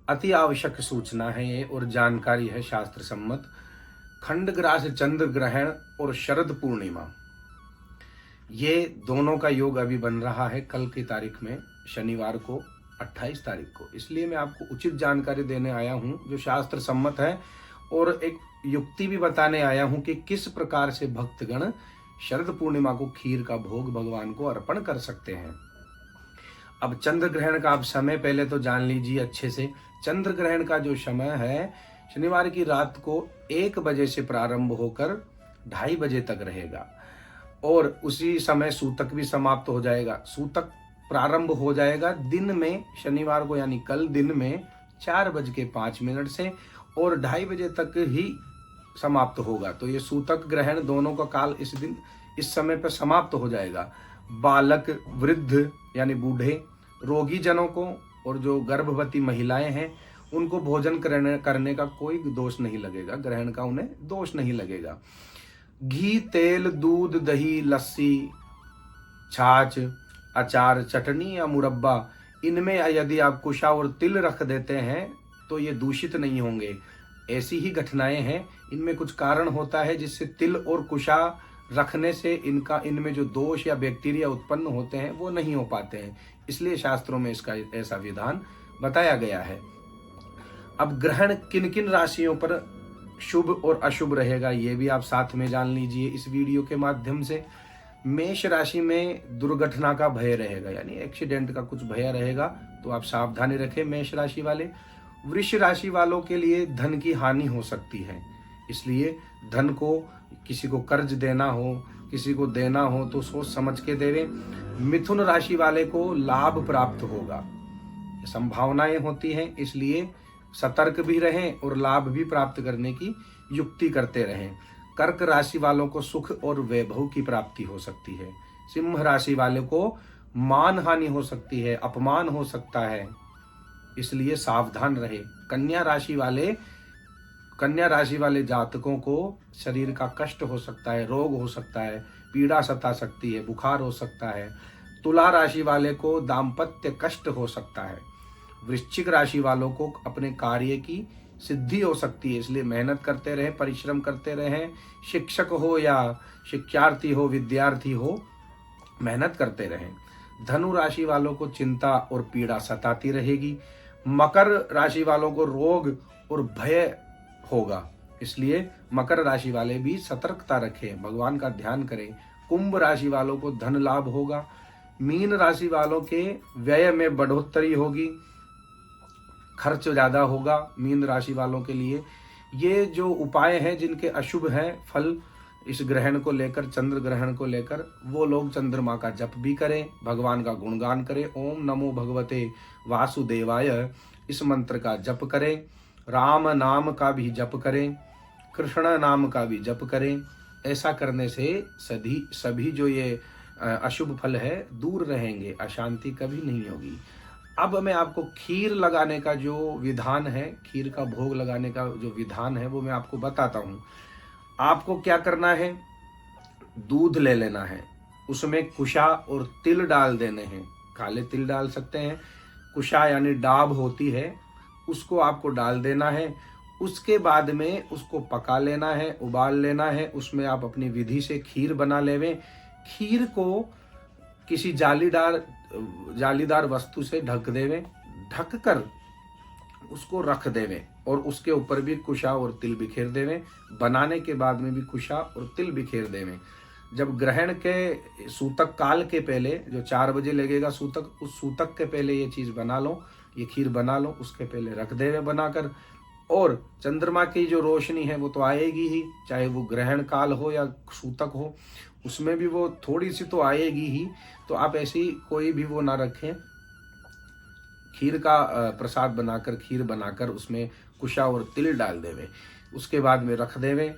अति आवश्यक सूचना है ये और जानकारी है शास्त्र सम्मत। खंडग्रास चंद्र ग्रहण और शरद पूर्णिमा, ये दोनों का योग अभी बन रहा है कल की तारीख में, शनिवार को 28 तारीख को। इसलिए मैं आपको उचित जानकारी देने आया हूँ जो शास्त्र सम्मत है, और एक युक्ति भी बताने आया हूँ कि किस प्रकार से भक्तगण शरद पूर्णिमा को खीर का भोग भगवान को अर्पण कर सकते हैं। अब चंद्र ग्रहण का आप समय पहले तो जान लीजिए अच्छे से। चंद्र ग्रहण का जो समय है शनिवार की रात को 1 बजे से प्रारंभ होकर 2:30 बजे तक रहेगा, और उसी समय सूतक भी समाप्त हो जाएगा। सूतक प्रारंभ हो जाएगा दिन में, शनिवार को यानी कल दिन में 4:05 से, और 2:30 बजे तक ही समाप्त होगा। तो ये सूतक ग्रहण दोनों का काल इस दिन इस समय पर समाप्त हो जाएगा। बालक, वृद्ध यानी बूढ़े, रोगी जनों को और जो गर्भवती महिलाएं हैं उनको भोजन करने का कोई दोष नहीं लगेगा, ग्रहण का उन्हें दोष नहीं लगेगा। घी, तेल, दूध, दही, लस्सी, छाछ, अचार, चटनी या मुरब्बा, इनमें यदि आप कुशा और तिल रख देते हैं तो ये दूषित नहीं होंगे। ऐसी ही घटनाएं हैं, इनमें कुछ कारण होता है जिससे तिल और कुशा रखने से इनमें जो दोष या बैक्टीरिया उत्पन्न होते हैं वो नहीं हो पाते हैं, इसलिए शास्त्रों में इसका ऐसा विधान बताया गया है। अब ग्रहण किन किन राशियों पर शुभ और अशुभ रहेगा ये भी आप साथ में जान लीजिए इस वीडियो के माध्यम से। मेष राशि में दुर्घटना का भय रहेगा, यानी एक्सीडेंट का कुछ भय रहेगा, तो आप सावधानी रखें मेष राशि वाले। वृष राशि वालों के लिए धन की हानि हो सकती है, इसलिए धन को किसी को कर्ज देना हो, किसी को देना हो तो सोच समझ के देवें। मिथुन राशि वाले को लाभ प्राप्त होगा, संभावनाएं होती हैं, इसलिए सतर्क भी रहें और लाभ भी प्राप्त करने की युक्ति करते रहें। कर्क राशि वालों को सुख और वैभव की प्राप्ति हो सकती है। सिंह राशि वाले को मान हानि हो सकती है, अपमान हो सकता है, इसलिए सावधान रहे। कन्या राशि वाले जातकों को शरीर का कष्ट हो सकता है, रोग हो सकता है, पीड़ा सता सकती है, बुखार हो सकता है। तुला राशि वाले को दाम्पत्य कष्ट हो सकता है। वृश्चिक राशि वालों को अपने कार्य की सिद्धि हो सकती है, इसलिए मेहनत करते रहें, परिश्रम करते रहें। शिक्षक हो या शिक्षार्थी हो, विद्यार्थी हो, मेहनत करते रहें। धनु राशि वालों को चिंता और पीड़ा सताती रहेगी। मकर राशि वालों को रोग और भय होगा, इसलिए मकर राशि वाले भी सतर्कता रखें, भगवान का ध्यान करें। कुंभ राशि वालों को धन लाभ होगा। मीन राशि वालों के व्यय में बढ़ोतरी होगी, खर्च ज्यादा होगा मीन राशि वालों के लिए। ये जो उपाय हैं जिनके अशुभ हैं फल इस ग्रहण को लेकर, चंद्र ग्रहण को लेकर, वो लोग चंद्रमा का जप भी करें, भगवान का गुणगान करें। ओम नमो भगवते वासुदेवाय इस मंत्र का जप करें, राम नाम का भी जप करें, कृष्ण नाम का भी जप करें। ऐसा करने से सभी जो ये अशुभ फल है दूर रहेंगे, अशांति कभी नहीं होगी। अब मैं आपको खीर लगाने का जो विधान है, खीर का भोग लगाने का जो विधान है वो मैं आपको बताता हूँ। आपको क्या करना है, दूध ले लेना है, उसमें कुशा और तिल डाल देने हैं, काले तिल डाल सकते हैं। कुशा यानी डाब होती है, उसको आपको डाल देना है। उसके बाद में उसको पका लेना है, उबाल लेना है, उसमें आप अपनी विधि से खीर बना लेवें। खीर को किसी जालीदार वस्तु से ढक देवें, ढक कर उसको रख देवें, और उसके ऊपर भी कुशा और तिल बिखेर देवें। बनाने के बाद में भी कुशा और तिल बिखेर देवें। जब ग्रहण के सूतक काल के पहले, जो 4 बजे लगेगा सूतक, उस सूतक के पहले ये चीज़ बना लो, ये खीर बना लो, उसके पहले रख देवें बनाकर। और चंद्रमा की जो रोशनी है वो तो आएगी ही, चाहे वो ग्रहण काल हो या सूतक हो, उसमें भी वो थोड़ी सी तो आएगी ही। तो आप ऐसी कोई भी वो ना रखें, खीर का प्रसाद बनाकर, खीर बनाकर उसमें कुशा और तिल डाल देवें, उसके बाद में रख देवें।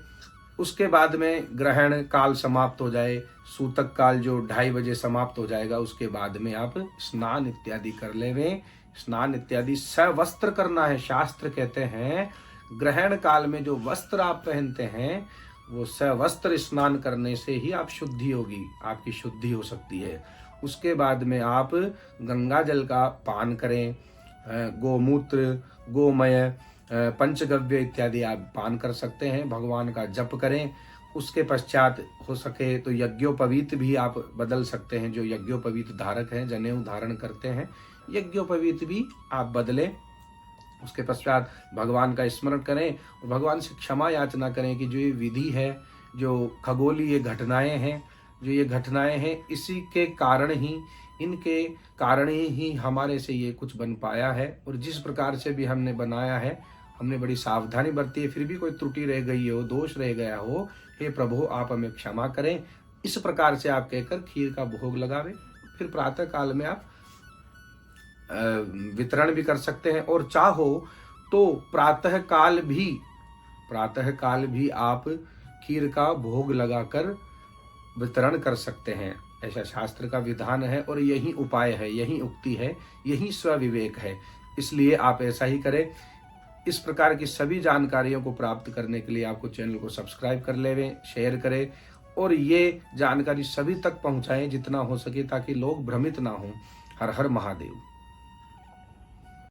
उसके बाद में ग्रहण काल समाप्त हो जाए, सूतक काल जो 2:30 बजे समाप्त हो जाएगा, उसके बाद में आप स्नान इत्यादि कर लेवें। स्नान इत्यादि सवस्त्र करना है। शास्त्र कहते हैं ग्रहण काल में जो वस्त्र आप पहनते हैं वो सवस्त्र स्नान करने से ही आप शुद्धि होगी, आपकी शुद्धि हो सकती है। उसके बाद में आप गंगा जल का पान करें, गोमूत्र, गोमय, पंचगव्य इत्यादि आप पान कर सकते हैं। भगवान का जप करें। उसके पश्चात हो सके तो यज्ञोपवीत भी आप बदल सकते हैं। जो यज्ञोपवीत धारक हैं, जनेऊ धारण करते हैं, यज्ञोपवीत भी आप बदलें। उसके पश्चात भगवान का स्मरण करें और भगवान से क्षमा याचना करें कि जो ये विधि है, जो खगोलीय घटनाएं हैं, जो ये घटनाएं हैं, इसी के कारण ही, इनके कारण ही हमारे से ये कुछ बन पाया है। और जिस प्रकार से भी हमने बनाया है, हमने बड़ी सावधानी बरती है, फिर भी कोई त्रुटि रह गई हो, दोष रह गया हो, हे प्रभु आप हमें क्षमा करें। इस प्रकार से आप कहकर खीर का भोग लगावे। फिर प्रातः काल में आप वितरण भी कर सकते हैं। और चाहो तो प्रातः काल भी आप खीर का भोग लगाकर वितरण कर सकते हैं। ऐसा शास्त्र का विधान है और यही उपाय है, यही उक्ति है, यही स्वविवेक है। इसलिए आप ऐसा ही करें। इस प्रकार की सभी जानकारियों को प्राप्त करने के लिए आपको चैनल को सब्सक्राइब कर लेवें, शेयर करें और ये जानकारी सभी तक पहुंचाएं जितना हो सके, ताकि लोग भ्रमित ना हों। हर हर महादेव।